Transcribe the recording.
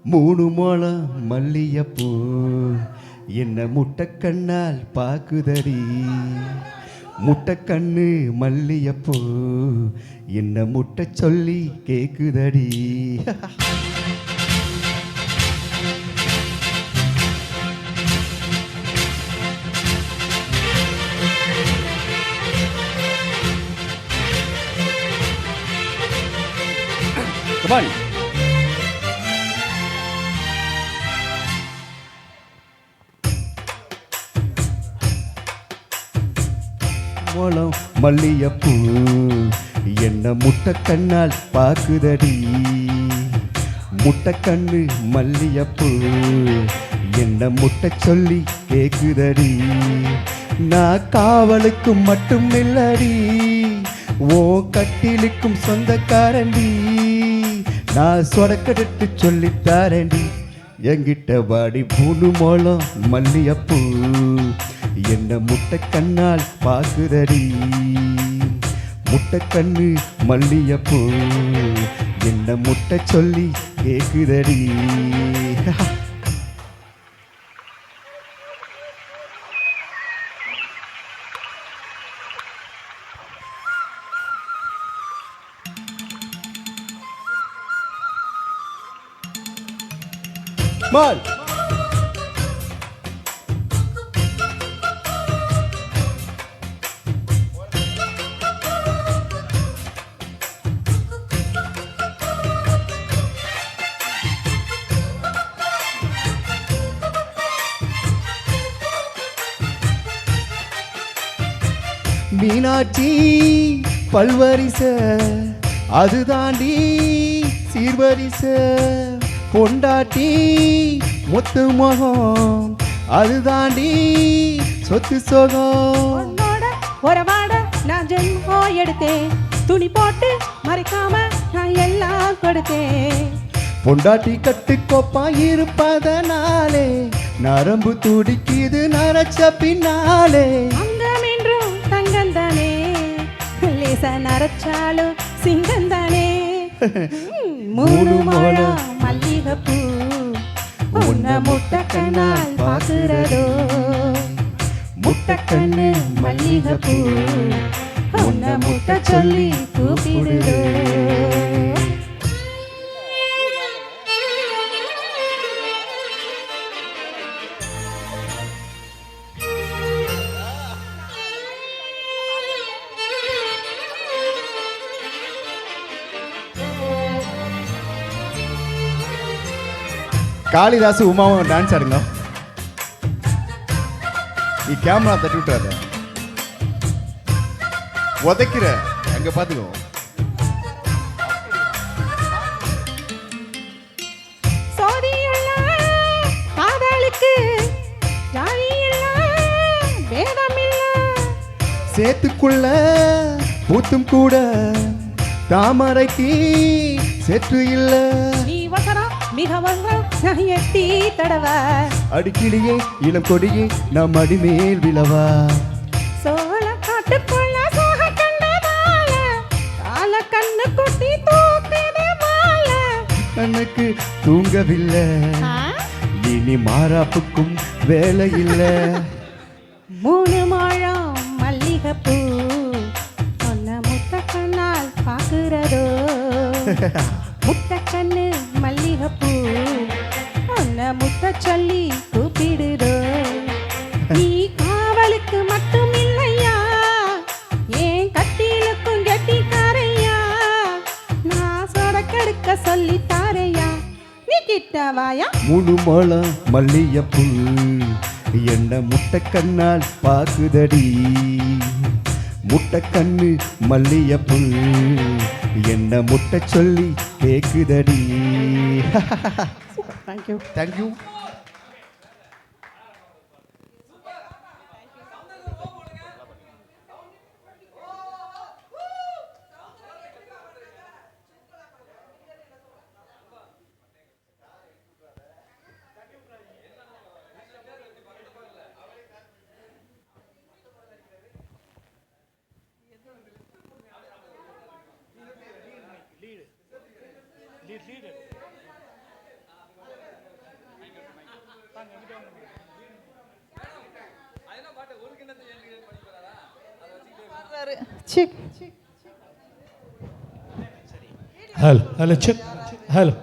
மூணு மோளம் மல்லியப்பூ என்ன முட்டைக்கண்ணால் பாக்குதடி. முட்டைக்கண்ணு மல்லியப்பூ என்ன முட்டை சொல்லி கேக்குதடி. Come on. மோளம் மல்லியப்பூ என்ன முட்டைக்கண்ணால் பாக்குதடி. முட்டைக்கண்ணு மல்லியப்பூ என்ன முட்டை சொல்லி கேக்குதடி. நான் காவலுக்கும் மட்டும் இல்லடி, ஓ கட்டிலுக்கும் சொந்தக்காரண்டி. நான் சொடக்கெடுத்து சொல்லித்தாரண்டி. என்கிட்ட வாடி மூணு மோளம் மல்லியப்பூ என்ன முட்டைக்கண்ணால் பாக்குதடி. முட்டைக்கண்ணு மல்லியப்பூ என்ன முட்டை சொல்லி கேக்குதடி. Mal. மீனாட்சி பல்வரிச அது தாண்டி சீர்வரிச. பொண்டாட்டி முத்து முகம் அது தாண்டி சொத்து சோகம். உறவாட நான் ஜென்மோ எடுத்தேன், துணி போட்டு மறைக்காம நான் எல்லாம் கொடுத்தேன். பொண்டாட்டி கட்டுக்கோப்பா இருப்பதனாலே நரம்பு துடிக்குது நரச்ச பின்னாலே. அங்கமென்றும் தங்கந்தானே, லேச நரச்சாலும் சிங்கந்தானே. மூணு மோளம் மல்லிகைப்பூ உன்னை முட்டைக்கண்ணால் பாக்குறதோ. முட்டைக்கண்ணு மல்லிகைப்பூ உன்னை முட்டை சொல்லி கூப்பிடுதோ. காளிதாசு உமாவும் டான்ஸ் ஆடுங்க. நீ கேமரா தட்டி விட்டுறாத, உதைக்கிற அங்க பாத்துக்கோ. சேத்துக்குள்ள பூத்தும் கூட தாமரைக்கு சேற்று இல்ல. எட்டி தடவ அடிக்கிளியே இளம் கொடியே நம் அடிமேல் விழவா. சோழ காட்டுக்குள்ள சோக கண்டதால கால கண்ணு கொட்டி தூக்குது மால. கண்ணுக்கு தூங்கவில்லை, இனி மாறாப்புக்கும் வேலை இல்ல. மூணு மோளம் மல்லிகைப்பூ உன்னை முட்டைக்கண்ணால் பாக்குறதோ. முட்டைக்கண்ணு மல்லிகைப்பூ உன்னை முட்டை சொல்லி கூப்பிடுதோ. நீ காவலுக்கு மட்டும் இல்லையா, ஏன் கட்டிலுக்கும் கெட்டிக்காரையா. நான் சொடக்கெடுக்க சொல்லி தாரையா, நீ கிட்ட வாயா. மூணு மோளம் மல்லியப்பூ என்ன முட்டைக்கண்ணால் பாக்குதடி. முட்டைக்கண்ணு மல்லியப்பூ என்ன முட்டை சொல்லி கேக்குதடி. Thank you. Thank you. Hello hello check hello